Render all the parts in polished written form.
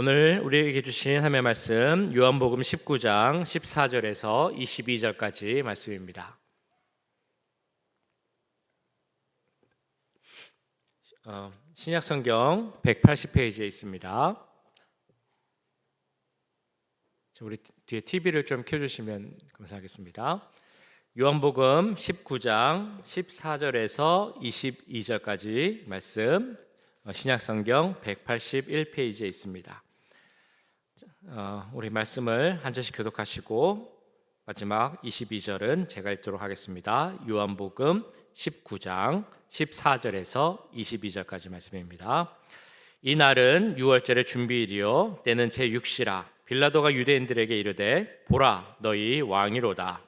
오늘 우리에게 주신 하나님의 말씀 요한복음 19장 14절에서 22절까지 말씀입니다. 신약성경 180페이지에 있습니다. 우리 뒤에 TV를 좀 켜주시면 감사하겠습니다. 요한복음 19장 14절에서 22절까지 말씀 신약성경 181페이지에 있습니다. 우리 말씀을 한 절씩 교독하시고 마지막 22절은 제가 읽도록 하겠습니다. 요한복음 19장 14절에서 22절까지 말씀입니다. 이날은 유월절의 준비일이요 때는 제6시라. 빌라도가 유대인들에게 이르되 보라 너희 왕이로다.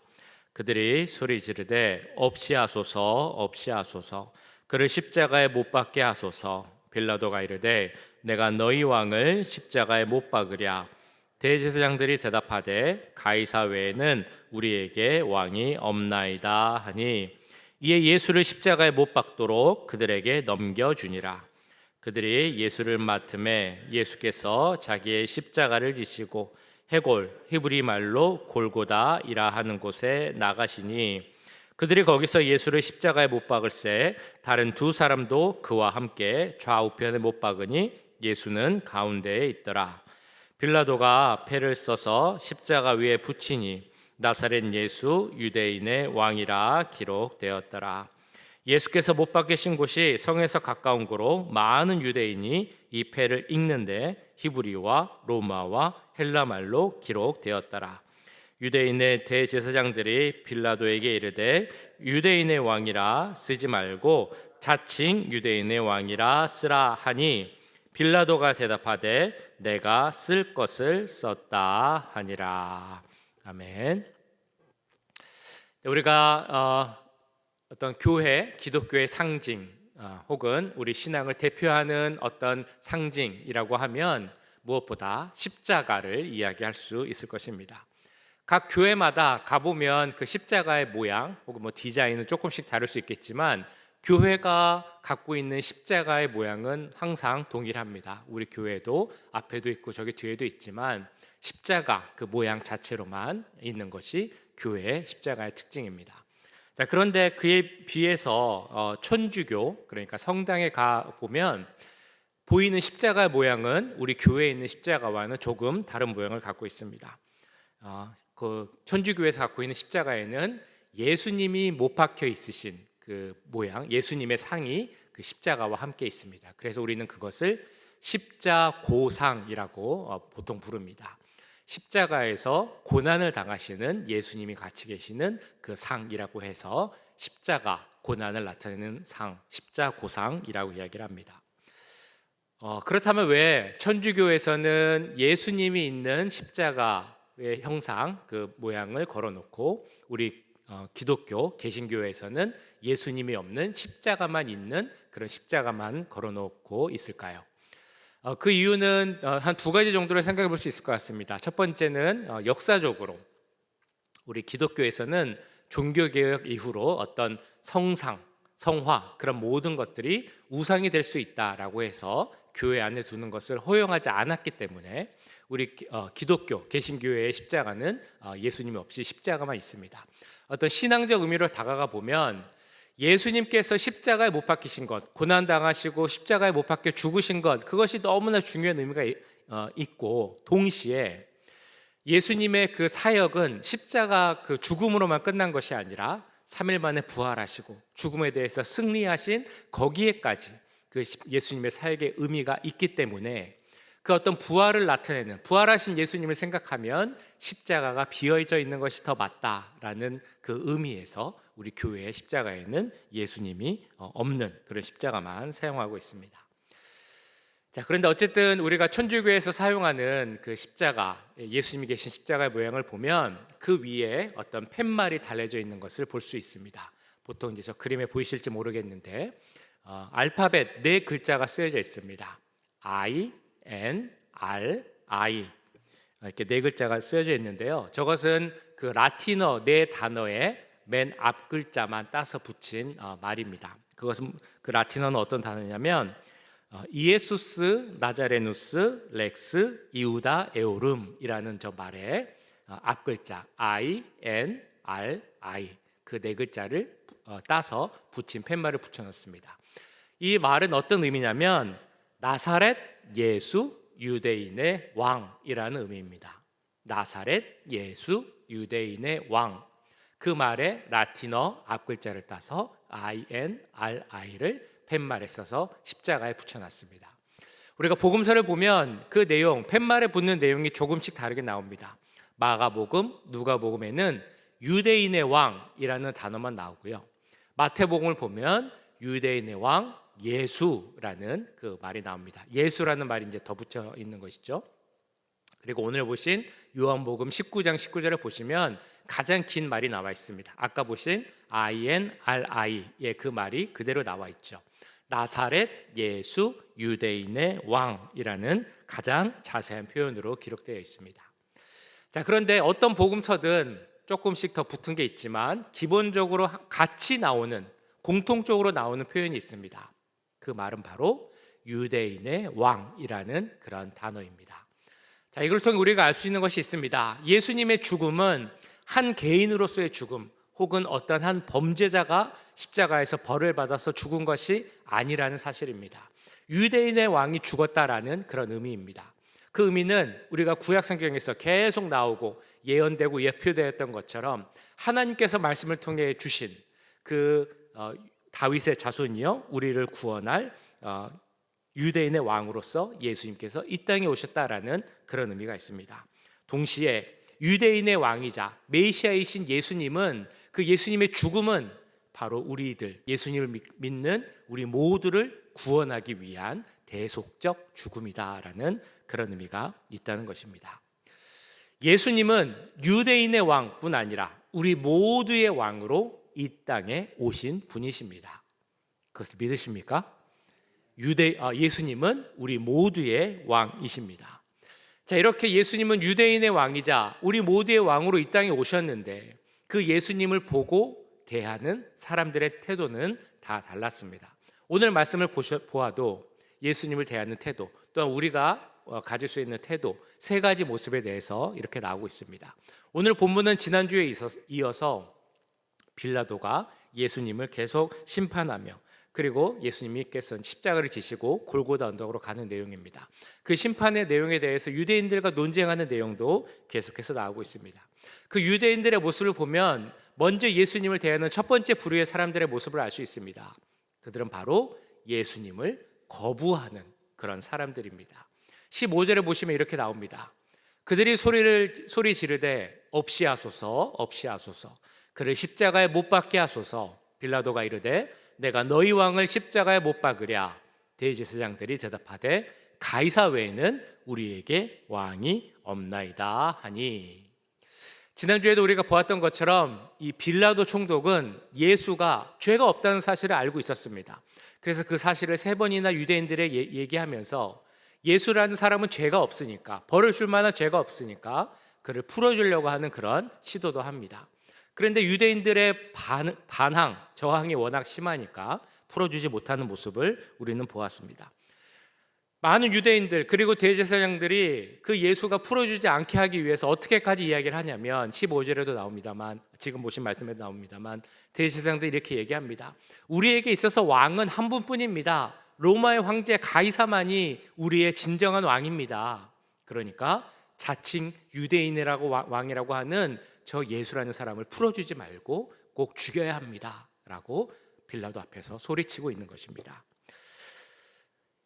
그들이 소리 지르되 없이하소서 없이하소서 그를 십자가에 못 박게 하소서. 빌라도가 이르되 내가 너희 왕을 십자가에 못 박으랴. 대제사장들이 대답하되 가이사 외에는 우리에게 왕이 없나이다 하니 이에 예수를 십자가에 못 박도록 그들에게 넘겨주니라. 그들이 예수를 맡음에 예수께서 자기의 십자가를 지시고 해골 히브리 말로 골고다이라 하는 곳에 나가시니 그들이 거기서 예수를 십자가에 못 박을새 다른 두 사람도 그와 함께 좌우편에 못 박으니 예수는 가운데에 있더라. 빌라도가 패를 써서 십자가 위에 붙이니 나사렛 예수 유대인의 왕이라 기록되었더라. 예수께서 못 박히신 곳이 성에서 가까운 고로 많은 유대인이 이 패를 읽는데 히브리와 로마와 헬라말로 기록되었더라. 유대인의 대제사장들이 빌라도에게 이르되 유대인의 왕이라 쓰지 말고 자칭 유대인의 왕이라 쓰라 하니 빌라도가 대답하되 내가 쓸 것을 썼다 하니라. 아멘. 우리가 어떤 교회, 기독교의 상징 혹은 우리 신앙을 대표하는 어떤 상징이라고 하면 무엇보다 십자가를 이야기할 수 있을 것입니다. 각 교회마다 가보면 그 십자가의 모양 혹은 디자인은 조금씩 다를 수 있겠지만 교회가 갖고 있는 십자가의 모양은 항상 동일합니다. 우리 교회도 앞에도 있고 저기 뒤에도 있지만 십자가 그 모양 자체로만 있는 것이 교회의 십자가의 특징입니다. 자, 그런데 그에 비해서 천주교, 그러니까 성당에 가 보면 보이는 십자가의 모양은 우리 교회에 있는 십자가와는 조금 다른 모양을 갖고 있습니다. 그 천주교에서 갖고 있는 십자가에는 예수님이 못 박혀 있으신 그 모양, 예수님의 상이 그 십자가와 함께 있습니다. 그래서 우리는 그것을 십자고상이라고 보통 부릅니다. 십자가에서 고난을 당하시는 예수님이 같이 계시는 그 상이라고 해서 십자가, 고난을 나타내는 상, 십자고상이라고 이야기를 합니다. 그렇다면 왜 천주교에서는 예수님이 있는 십자가의 형상, 그 모양을 걸어놓고 우리 기독교, 개신교에서는 예수님이 없는 십자가만 있는 그런 십자가만 걸어놓고 있을까요? 그 이유는 한 두 가지 정도를 생각해 볼 수 있을 것 같습니다. 첫 번째는 역사적으로 우리 기독교에서는 종교개혁 이후로 어떤 성상, 성화 그런 모든 것들이 우상이 될 수 있다라고 해서 교회 안에 두는 것을 허용하지 않았기 때문에 우리 기독교, 개신교회의 십자가는 예수님 없이 십자가만 있습니다. 어떤 신앙적 의미로 다가가 보면 예수님께서 십자가에 못 박히신 것, 고난당하시고 십자가에 못 박혀 죽으신 것, 그것이 너무나 중요한 의미가 있고 동시에 예수님의 그 사역은 십자가 그 죽음으로만 끝난 것이 아니라 3일 만에 부활하시고 죽음에 대해서 승리하신 거기에까지 그 예수님의 사역의 의미가 있기 때문에 그 어떤 부활을 나타내는 부활하신 예수님을 생각하면 십자가가 비어져 있는 것이 더 맞다라는 그 의미에서 우리 교회의 십자가에는 예수님이 없는 그런 십자가만 사용하고 있습니다. 자, 그런데 어쨌든 우리가 천주교에서 사용하는 그 십자가, 예수님이 계신 십자가의 모양을 보면 그 위에 어떤 팻말이 달려져 있는 것을 볼 수 있습니다. 보통 이제 저 그림에 보이실지 모르겠는데 알파벳 4글자가 쓰여져 있습니다. I, N, R, I 이렇게 4글자가 쓰여져 있는데요. 저것은 그 라틴어 4단어의 맨 앞 글자만 따서 붙인 말입니다. 그것은 그 라틴어는 어떤 단어냐면 이에수스 나자레누스 렉스 이우다 에오름이라는 저 말에 앞글자 I, N, R, I 그 네 글자를 따서 붙인 팻말을 붙여놨습니다. 이 말은 어떤 의미냐면 나사렛 예수 유대인의 왕이라는 의미입니다. 나사렛 예수 유대인의 왕. 그 말에 라틴어 앞글자를 따서 INRI를 팻말에 써서 십자가에 붙여놨습니다. 우리가 복음서를 보면 그 내용, 팻말에 붙는 내용이 조금씩 다르게 나옵니다. 마가복음, 누가복음에는 유대인의 왕이라는 단어만 나오고요. 마태복음을 보면 유대인의 왕 예수라는 그 말이 나옵니다. 예수라는 말이 이제 더 붙여 있는 것이죠. 그리고 오늘 보신 요한복음 19장 19절을 보시면 가장 긴 말이 나와 있습니다. 아까 보신 INRI의 그 말이 그대로 나와 있죠. 나사렛 예수 유대인의 왕이라는 가장 자세한 표현으로 기록되어 있습니다. 자, 그런데 어떤 복음서든 조금씩 더 붙은 게 있지만 기본적으로 같이 나오는, 공통적으로 나오는 표현이 있습니다. 그 말은 바로 유대인의 왕이라는 그런 단어입니다. 자, 이걸 통해 우리가 알 수 있는 것이 있습니다. 예수님의 죽음은 한 개인으로서의 죽음 혹은 어떤 한 범죄자가 십자가에서 벌을 받아서 죽은 것이 아니라는 사실입니다. 유대인의 왕이 죽었다라는 그런 의미입니다. 그 의미는 우리가 구약 성경에서 계속 나오고 예언되고 예표되었던 것처럼 하나님께서 말씀을 통해 주신 그 다윗의 자손이요 우리를 구원할 유대인의 왕으로서 예수님께서 이 땅에 오셨다라는 그런 의미가 있습니다. 동시에 유대인의 왕이자 메시아이신 예수님은, 그 예수님의 죽음은 바로 우리들, 예수님을 믿는 우리 모두를 구원하기 위한 대속적 죽음이다라는 그런 의미가 있다는 것입니다. 예수님은 유대인의 왕뿐 아니라 우리 모두의 왕으로 이 땅에 오신 분이십니다. 그것을 믿으십니까? 예수님은 우리 모두의 왕이십니다. 자, 이렇게 예수님은 유대인의 왕이자 우리 모두의 왕으로 이 땅에 오셨는데 그 예수님을 보고 대하는 사람들의 태도는 다 달랐습니다. 오늘 말씀을 보아도 예수님을 대하는 태도, 또한 우리가 가질 수 있는 태도, 세 가지 모습에 대해서 이렇게 나오고 있습니다. 오늘 본문은 지난주에 이어서 빌라도가 예수님을 계속 심판하며, 그리고 예수님께서는 십자가를 지시고 골고다 언덕으로 가는 내용입니다. 그 심판의 내용에 대해서 유대인들과 논쟁하는 내용도 계속해서 나오고 있습니다. 그 유대인들의 모습을 보면 먼저 예수님을 대하는 첫 번째 부류의 사람들의 모습을 알 수 있습니다. 그들은 바로 예수님을 거부하는 그런 사람들입니다. 15절에 보시면 이렇게 나옵니다. 그들이 소리 지르되 없이 하소서, 없이 하소서, 그를 십자가에 못 박게 하소서. 빌라도가 이르되 내가 너희 왕을 십자가에 못 박으랴. 대제사장들이 대답하되 가이사 외에는 우리에게 왕이 없나이다 하니. 지난주에도 우리가 보았던 것처럼 이 빌라도 총독은 예수가 죄가 없다는 사실을 알고 있었습니다. 그래서 그 사실을 3번이나 유대인들에 얘기하면서 예수라는 사람은 죄가 없으니까, 벌을 줄 만한 죄가 없으니까 그를 풀어주려고 하는 그런 시도도 합니다. 그런데 유대인들의 반항, 저항이 워낙 심하니까 풀어주지 못하는 모습을 우리는 보았습니다. 많은 유대인들 그리고 대제사장들이 그 예수가 풀어주지 않게 하기 위해서 어떻게까지 이야기를 하냐면 15절에도 나옵니다만, 지금 보신 말씀에도 나옵니다만, 대제사장들이 이렇게 얘기합니다. 우리에게 있어서 왕은 한 분뿐입니다. 로마의 황제 가이사만이 우리의 진정한 왕입니다. 그러니까 자칭 유대인이라고 왕이라고 하는 저 예수라는 사람을 풀어주지 말고 꼭 죽여야 합니다 라고 빌라도 앞에서 소리치고 있는 것입니다.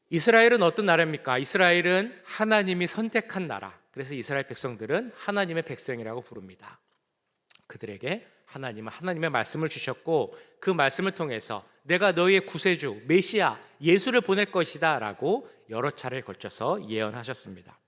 이스라엘은 어떤 나라입니까? 이스라엘은 하나님이 선택한 나라. 그래서 이스라엘 백성들은 하나님의 백성이라고 부릅니다. 그들에게 하나님은 하나님의 말씀을 주셨고 그 말씀을 통해서 내가 너희의 구세주 메시아 예수를 보낼 것이다 라고 여러 차례에 걸쳐서 예언하셨습니다.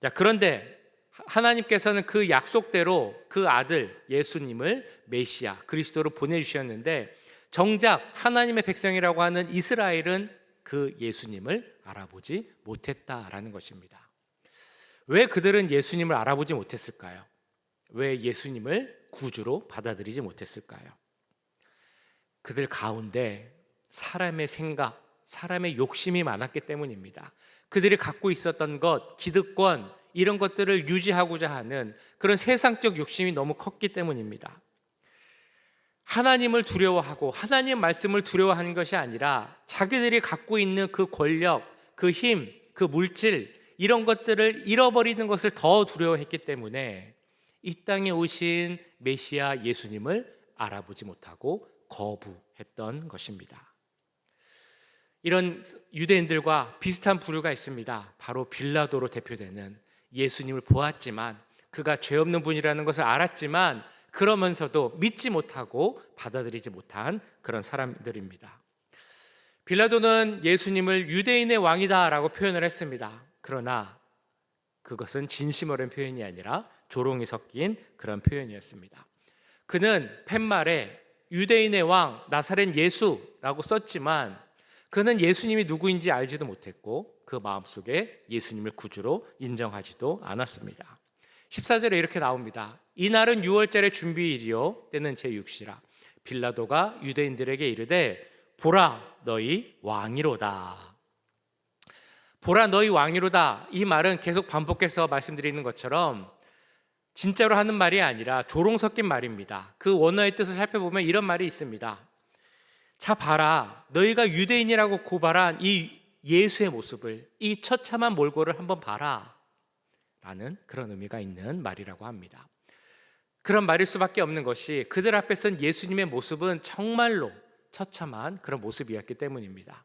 자, 그런데 하나님께서는 그 약속대로 그 아들 예수님을 메시아 그리스도로 보내주셨는데 정작 하나님의 백성이라고 하는 이스라엘은 그 예수님을 알아보지 못했다라는 것입니다. 왜 그들은 예수님을 알아보지 못했을까요? 왜 예수님을 구주로 받아들이지 못했을까요? 그들 가운데 사람의 생각, 사람의 욕심이 많았기 때문입니다. 그들이 갖고 있었던 것, 기득권, 이런 것들을 유지하고자 하는 그런 세상적 욕심이 너무 컸기 때문입니다. 하나님을 두려워하고 하나님 말씀을 두려워하는 것이 아니라 자기들이 갖고 있는 그 권력, 그 힘, 그 물질, 이런 것들을 잃어버리는 것을 더 두려워했기 때문에 이 땅에 오신 메시아 예수님을 알아보지 못하고 거부했던 것입니다. 이런 유대인들과 비슷한 부류가 있습니다. 바로 빌라도로 대표되는, 예수님을 보았지만, 그가 죄 없는 분이라는 것을 알았지만 그러면서도 믿지 못하고 받아들이지 못한 그런 사람들입니다. 빌라도는 예수님을 유대인의 왕이다라고 표현을 했습니다. 그러나 그것은 진심 어린 표현이 아니라 조롱이 섞인 그런 표현이었습니다. 그는 팻말에 유대인의 왕 나사렛 예수라고 썼지만 그는 예수님이 누구인지 알지도 못했고 그 마음속에 예수님을 구주로 인정하지도 않았습니다. 14절에 이렇게 나옵니다. 이날은 6월절의 준비일이요 때는 제6시라. 빌라도가 유대인들에게 이르되 보라 너희 왕이로다. 보라 너희 왕이로다. 이 말은 계속 반복해서 말씀드리는 것처럼 진짜로 하는 말이 아니라 조롱 섞인 말입니다. 그 원어의 뜻을 살펴보면 이런 말이 있습니다. 자 봐라, 너희가 유대인이라고 고발한 이 예수의 모습을, 이 처참한 몰골을 한번 봐라 라는 그런 의미가 있는 말이라고 합니다. 그런 말일 수밖에 없는 것이 그들 앞에 선 예수님의 모습은 정말로 처참한 그런 모습이었기 때문입니다.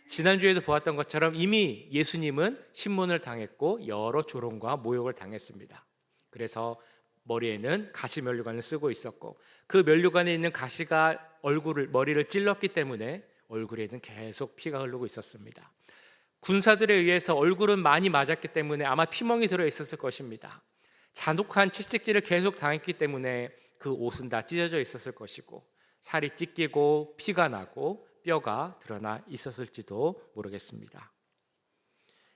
지난주에도 보았던 것처럼 이미 예수님은 신문을 당했고 여러 조롱과 모욕을 당했습니다. 그래서 머리에는 가시 면류관을 쓰고 있었고 그 면류관에 있는 가시가 머리를 찔렀기 때문에 얼굴에는 계속 피가 흐르고 있었습니다. 군사들에 의해서 얼굴은 많이 맞았기 때문에 아마 피멍이 들어 있었을 것입니다. 잔혹한 채찍질을 계속 당했기 때문에 그 옷은 다 찢어져 있었을 것이고 살이 찢기고 피가 나고 뼈가 드러나 있었을지도 모르겠습니다.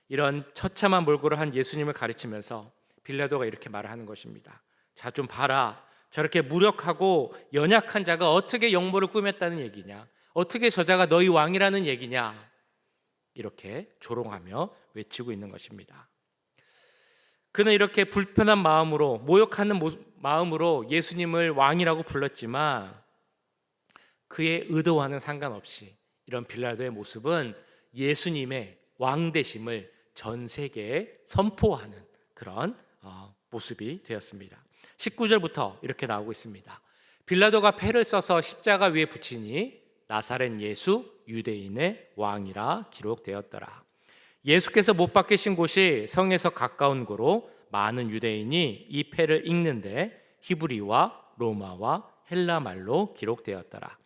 이런 처참한 몰골을 한 예수님을 가르치면서 빌라도가 이렇게 말을 하는 것입니다. 자, 좀 봐라. 저렇게 무력하고 연약한 자가 어떻게 영모를 꾸몄다는 얘기냐? 어떻게 저자가 너희 왕이라는 얘기냐? 이렇게 조롱하며 외치고 있는 것입니다. 그는 이렇게 불편한 마음으로, 모욕하는 마음으로 예수님을 왕이라고 불렀지만 그의 의도와는 상관없이 이런 빌라도의 모습은 예수님의 왕되심을 전 세계에 선포하는 그런 모습이 되었습니다. 19절부터 이렇게 나오고 있습니다. 빌라도가 패를 써서 십자가 위에 붙이니 나사렛 예수 유대인의 왕이라 기록되었더라. 예수께서 못 박히신 곳이 성에서 가까운 고로 많은 유대인이 이 패를 읽는데 히브리와 로마와 헬라 말로 기록되었더라.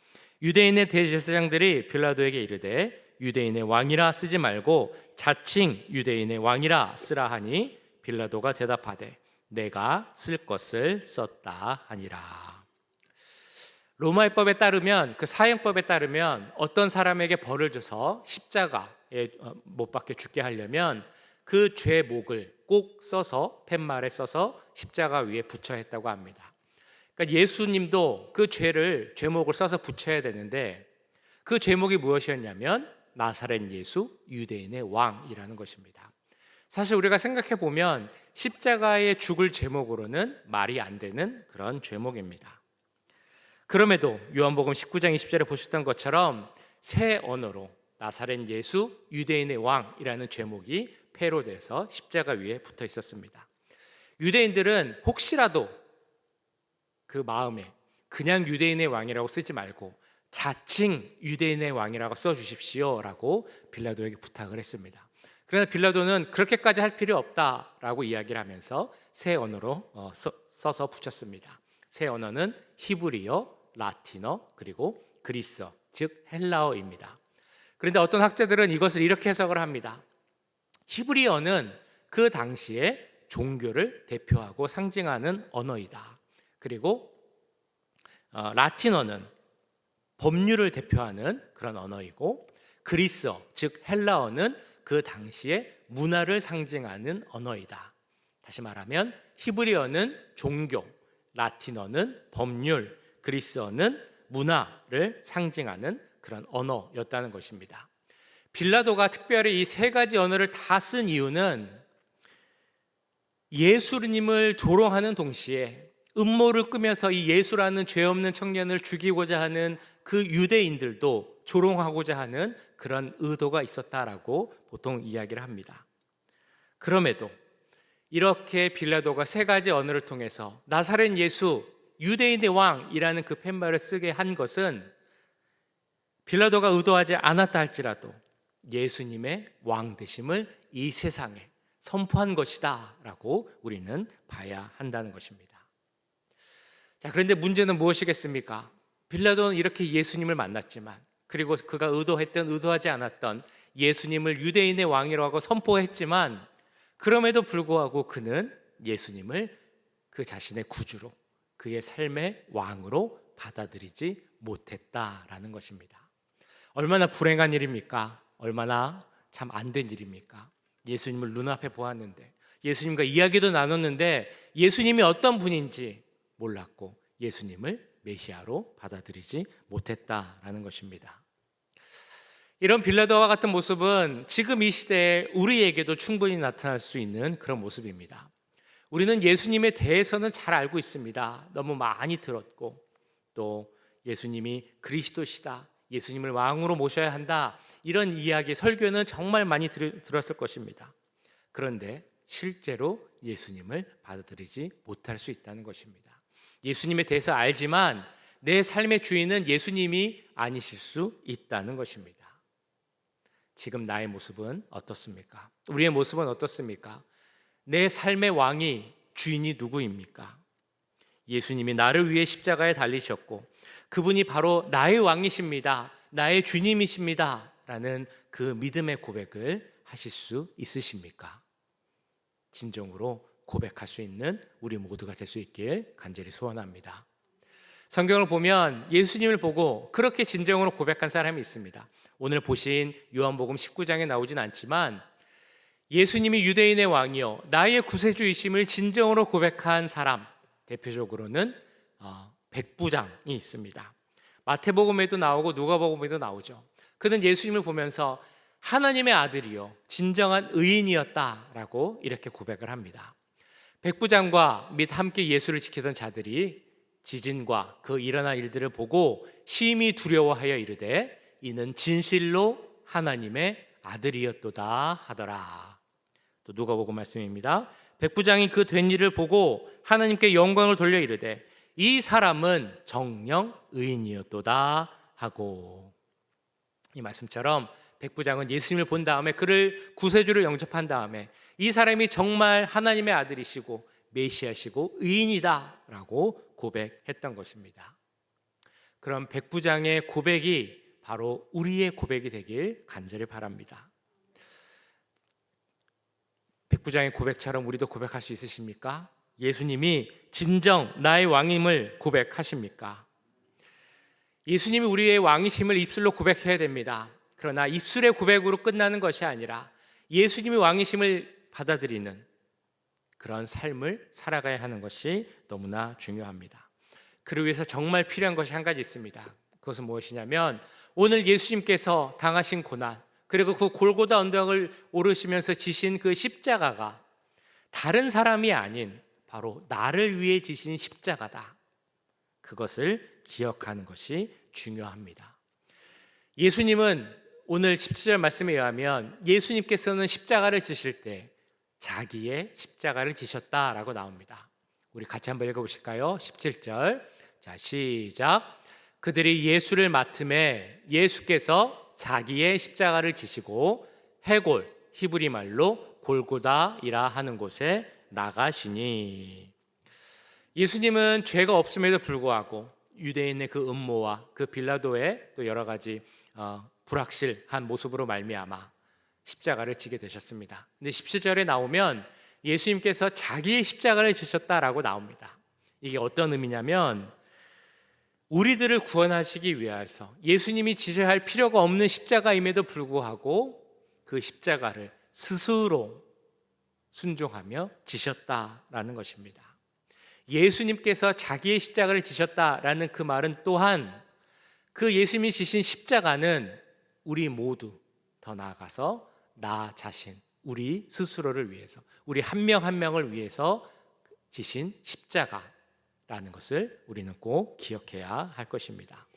유대인의 대제사장들이 빌라도에게 이르되 유대인의 왕이라 쓰지 말고 자칭 유대인의 왕이라 쓰라 하니 빌라도가 대답하되 내가 쓸 것을 썼다 하니라. 로마의 법에 따르면, 그 사형법에 따르면 어떤 사람에게 벌을 줘서 십자가에 못 박혀 죽게 하려면 그 죄목을 꼭 써서 팻말에 써서 십자가 위에 붙여야 했다고 합니다. 그러니까 예수님도 그 죄목을 써서 붙여야 되는데 그 죄목이 무엇이었냐면 나사렛 예수 유대인의 왕이라는 것입니다. 사실 우리가 생각해 보면 십자가에 죽을 죄목으로는 말이 안 되는 그런 죄목입니다. 그럼에도 요한복음 19장 20절에 보셨던 것처럼 새 언어로 나사렛 예수 유대인의 왕이라는 죄목이 패로 돼서 십자가 위에 붙어 있었습니다. 유대인들은 혹시라도 그 마음에 그냥 유대인의 왕이라고 쓰지 말고 자칭 유대인의 왕이라고 써주십시오 라고 빌라도에게 부탁을 했습니다. 그러나 빌라도는 그렇게까지 할 필요 없다라고 이야기를 하면서 새 언어로 써서 붙였습니다. 새 언어는 히브리어, 라틴어, 그리고 그리스어, 즉 헬라어입니다. 그런데 어떤 학자들은 이것을 이렇게 해석을 합니다. 히브리어는 그 당시에 종교를 대표하고 상징하는 언어이다. 그리고 라틴어는 법률을 대표하는 그런 언어이고 그리스어, 즉 헬라어는 그 당시에 문화를 상징하는 언어이다. 다시 말하면 히브리어는 종교, 라틴어는 법률, 그리스어는 문화를 상징하는 그런 언어였다는 것입니다. 빌라도가 특별히 이 세 가지 언어를 다 쓴 이유는 예수님을 조롱하는 동시에 음모를 꾸며서 이 예수라는 죄 없는 청년을 죽이고자 하는 그 유대인들도 조롱하고자 하는 그런 의도가 있었다라고 보통 이야기를 합니다. 그럼에도 이렇게 빌라도가 세 가지 언어를 통해서 나사렛 예수 유대인의 왕이라는 그 팻말을 쓰게 한 것은 빌라도가 의도하지 않았다 할지라도 예수님의 왕 되심을 이 세상에 선포한 것이다 라고 우리는 봐야 한다는 것입니다. 자, 그런데 문제는 무엇이겠습니까? 빌라도는 이렇게 예수님을 만났지만, 그리고 그가 의도했던 의도하지 않았던 예수님을 유대인의 왕이라고 선포했지만, 그럼에도 불구하고 그는 예수님을 그 자신의 구주로, 그의 삶의 왕으로 받아들이지 못했다라는 것입니다. 얼마나 불행한 일입니까? 얼마나 참 안 된 일입니까? 예수님을 눈앞에 보았는데, 예수님과 이야기도 나눴는데 예수님이 어떤 분인지 몰랐고 예수님을 메시아로 받아들이지 못했다라는 것입니다. 이런 빌라도와 같은 모습은 지금 이 시대에 우리에게도 충분히 나타날 수 있는 그런 모습입니다. 우리는 예수님에 대해서는 잘 알고 있습니다. 너무 많이 들었고, 또 예수님이 그리스도시다, 예수님을 왕으로 모셔야 한다, 이런 이야기, 설교는 정말 많이 들었을 것입니다. 그런데 실제로 예수님을 받아들이지 못할 수 있다는 것입니다. 예수님에 대해서 알지만 내 삶의 주인은 예수님이 아니실 수 있다는 것입니다. 지금 나의 모습은 어떻습니까? 우리의 모습은 어떻습니까? 내 삶의 왕이, 주인이 누구입니까? 예수님이 나를 위해 십자가에 달리셨고 그분이 바로 나의 왕이십니다, 나의 주님이십니다 라는 그 믿음의 고백을 하실 수 있으십니까? 진정으로 고백할 수 있는 우리 모두가 될 수 있길 간절히 소원합니다. 성경을 보면 예수님을 보고 그렇게 진정으로 고백한 사람이 있습니다. 오늘 보신 요한복음 19장에 나오진 않지만 예수님이 유대인의 왕이요 나의 구세주이심을 진정으로 고백한 사람, 대표적으로는 백부장이 있습니다. 마태복음에도 나오고 누가복음에도 나오죠. 그는 예수님을 보면서 하나님의 아들이요 진정한 의인이었다라고 이렇게 고백을 합니다. 백부장과 및 함께 예수를 지키던 자들이 지진과 그 일어난 일들을 보고 심히 두려워하여 이르되 이는 진실로 하나님의 아들이었도다 하더라. 또 누가복음 말씀입니다. 백부장이 그 된 일을 보고 하나님께 영광을 돌려 이르되 이 사람은 정녕 의인이었도다 하고, 이 말씀처럼 백부장은 예수님을 본 다음에 그를 구세주로 영접한 다음에 이 사람이 정말 하나님의 아들이시고 메시아시고 의인이다 라고 고백했던 것입니다. 그럼 백부장의 고백이 바로 우리의 고백이 되길 간절히 바랍니다. 백부장의 고백처럼 우리도 고백할 수 있으십니까? 예수님이 진정 나의 왕임을 고백하십니까? 예수님이 우리의 왕이심을 입술로 고백해야 됩니다. 그러나 입술의 고백으로 끝나는 것이 아니라 예수님이 왕이심을 받아들이는 그런 삶을 살아가야 하는 것이 너무나 중요합니다. 그를 위해서 정말 필요한 것이 한 가지 있습니다. 그것은 무엇이냐면 오늘 예수님께서 당하신 고난, 그리고 그 골고다 언덕을 오르시면서 지신 그 십자가가 다른 사람이 아닌 바로 나를 위해 지신 십자가다. 그것을 기억하는 것이 중요합니다. 예수님은 오늘 17절 말씀에 의하면 예수님께서는 십자가를 지실 때 자기의 십자가를 지셨다라고 나옵니다. 우리 같이 한번 읽어보실까요? 17절. 자, 시작. 그들이 예수를 맡음에 예수께서 자기의 십자가를 지시고 해골, 히브리 말로 골고다이라 하는 곳에 나가시니. 예수님은 죄가 없음에도 불구하고 유대인의 그 음모와 그 빌라도의 또 여러 가지 불확실한 모습으로 말미암아 십자가를 지게 되셨습니다. 근데 17절에 나오면 예수님께서 자기의 십자가를 지셨다라고 나옵니다. 이게 어떤 의미냐면 우리들을 구원하시기 위해서 예수님이 지셔야 할 필요가 없는 십자가임에도 불구하고 그 십자가를 스스로 순종하며 지셨다라는 것입니다. 예수님께서 자기의 십자가를 지셨다라는 그 말은 또한 그 예수님이 지신 십자가는 우리 모두 더 나아가서 나 자신, 우리 스스로를 위해서, 우리 한 명 한 명을 위해서 지신 십자가라는 것을 우리는 꼭 기억해야 할 것입니다.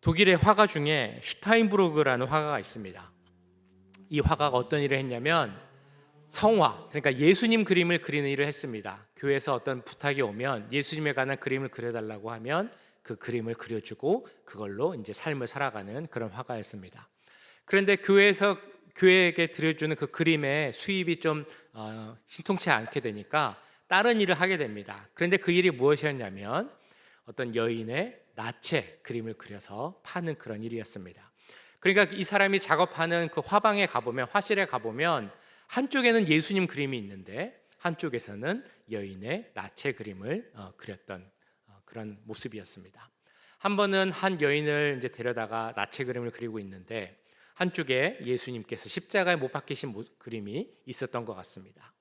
독일의 화가 중에 슈타인브루그라는 화가가 있습니다. 이 화가가 어떤 일을 했냐면 성화, 그러니까 예수님 그림을 그리는 일을 했습니다. 교회에서 어떤 부탁이 오면 예수님에 관한 그림을 그려달라고 하면 그 그림을 그려주고 그걸로 이제 삶을 살아가는 그런 화가였습니다. 그런데 교회에게 들여주는 그 그림의 수입이 좀 신통치 않게 되니까 다른 일을 하게 됩니다. 그런데 그 일이 무엇이었냐면 어떤 여인의 나체 그림을 그려서 파는 그런 일이었습니다. 그러니까 이 사람이 작업하는 그 화방에 가보면, 화실에 가보면 한쪽에는 예수님 그림이 있는데 한쪽에서는 여인의 나체 그림을 그렸던 그런 모습이었습니다. 한 번은 한 여인을 이제 데려다가 나체 그림을 그리고 있는데 한쪽에 예수님께서 십자가에 못 박히신 그림이 있었던 것 같습니다.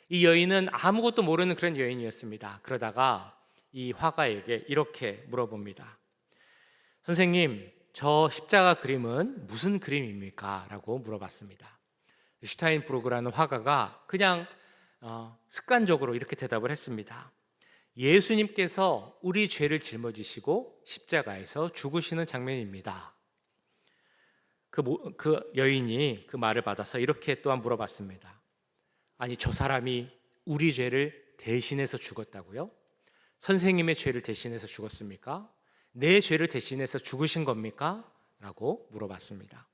이 여인은 아무것도 모르는 그런 여인이었습니다. 그러다가 이 화가에게 이렇게 물어봅니다. 선생님, 저 십자가 그림은 무슨 그림입니까? 라고 물어봤습니다. 슈타인브루그라는 화가가 그냥 습관적으로 이렇게 대답을 했습니다. 예수님께서 우리 죄를 짊어지시고 십자가에서 죽으시는 장면입니다. 그 여인이 그 말을 받아서 이렇게 또한 물어봤습니다. 아니, 저 사람이 우리 죄를 대신해서 죽었다고요? 선생님의 죄를 대신해서 죽었습니까? 내 죄를 대신해서 죽으신 겁니까? 라고 물어봤습니다.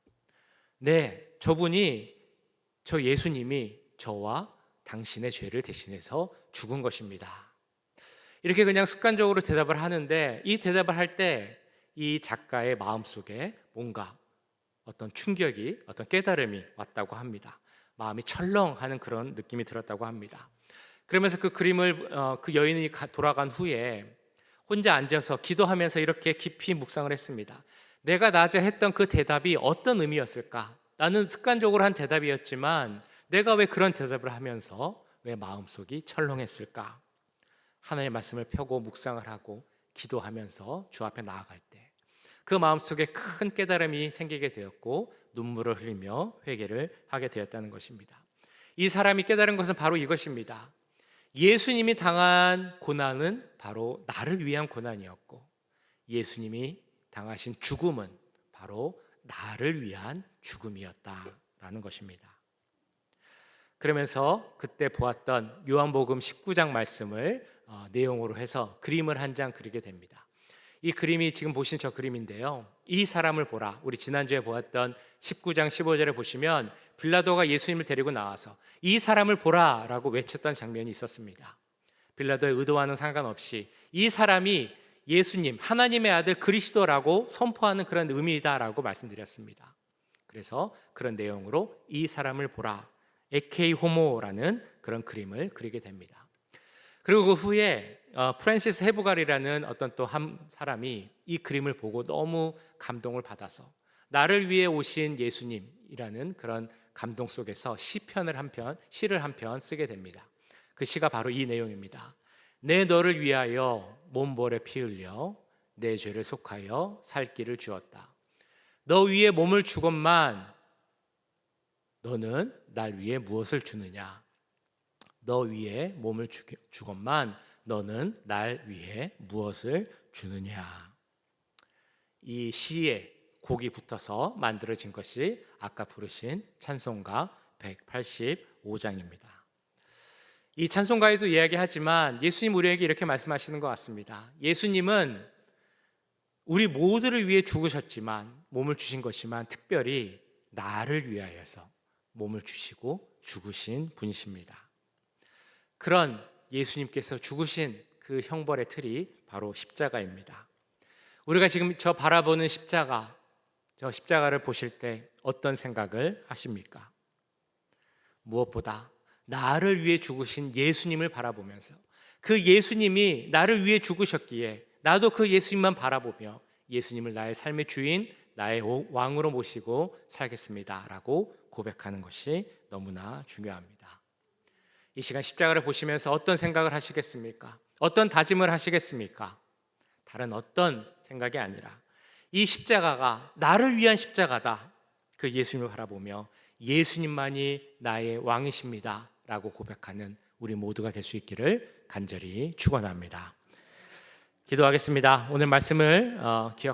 네, 저 예수님이 저와 당신의 죄를 대신해서 죽은 것입니다. 이렇게 그냥 습관적으로 대답을 하는데 이 대답을 할 때 이 작가의 마음속에 뭔가 어떤 충격이, 어떤 깨달음이 왔다고 합니다. 마음이 철렁하는 그런 느낌이 들었다고 합니다. 그러면서 그 그림을 그 여인이 돌아간 후에 혼자 앉아서 기도하면서 이렇게 깊이 묵상을 했습니다. 내가 낮에 했던 그 대답이 어떤 의미였을까? 나는 습관적으로 한 대답이었지만 내가 왜 그런 대답을 하면서 왜 마음속이 철렁했을까? 하나님의 말씀을 펴고 묵상을 하고 기도하면서 주 앞에 나아갈 때 그 마음속에 큰 깨달음이 생기게 되었고 눈물을 흘리며 회개를 하게 되었다는 것입니다. 이 사람이 깨달은 것은 바로 이것입니다. 예수님이 당한 고난은 바로 나를 위한 고난이었고 예수님이 당하신 죽음은 바로 나를 위한 죽음이었다라는 것입니다. 그러면서 그때 보았던 요한복음 19장 말씀을 내용으로 해서 그림을 한 장 그리게 됩니다. 이 그림이 지금 보신 저 그림인데요. 이 사람을 보라. 우리 지난주에 보았던 19장 15절에 보시면 빌라도가 예수님을 데리고 나와서 이 사람을 보라 라고 외쳤던 장면이 있었습니다. 빌라도의 의도와는 상관없이 이 사람이 예수님, 하나님의 아들 그리스도라고 선포하는 그런 의미다라고 말씀드렸습니다. 그래서 그런 내용으로 이 사람을 보라, 에케이 호모라는 그런 그림을 그리게 됩니다. 그리고 그 후에 프랜시스 헤브갈이라는 어떤 또 한 사람이 이 그림을 보고 너무 감동을 받아서 나를 위해 오신 예수님이라는 그런 감동 속에서 시를 한 편 쓰게 됩니다. 그 시가 바로 이 내용입니다. 내 너를 위하여 몸벌에 피 흘려 내 죄를 속하여 살 길을 주었다. 너 위에 몸을 주건만 너는 날 위해 무엇을 주느냐? 너 위에 몸을 주건만 너는 날 위해 무엇을 주느냐? 이 시에 곡이 붙어서 만들어진 것이 아까 부르신 찬송가 185장입니다. 이 찬송가에도 이야기하지만 예수님 우리에게 이렇게 말씀하시는 것 같습니다. 예수님은 우리 모두를 위해 죽으셨지만 몸을 주신 것이지만 특별히 나를 위하여서 몸을 주시고 죽으신 분이십니다. 그런 예수님께서 죽으신 그 형벌의 틀이 바로 십자가입니다. 우리가 지금 저 바라보는 십자가, 저 십자가를 보실 때 어떤 생각을 하십니까? 무엇보다 나를 위해 죽으신 예수님을 바라보면서 그 예수님이 나를 위해 죽으셨기에 나도 그 예수님만 바라보며 예수님을 나의 삶의 주인, 나의 왕으로 모시고 살겠습니다 라고 고백하는 것이 너무나 중요합니다. 이 시간 십자가를 보시면서 어떤 생각을 하시겠습니까? 어떤 다짐을 하시겠습니까? 다른 어떤 생각이 아니라 이 십자가가 나를 위한 십자가다. 그 예수님을 바라보며 예수님만이 나의 왕이십니다 라고 고백하는 우리 모두가 될 수 있기를 간절히 축원합니다. 기도하겠습니다. 오늘 말씀을 기억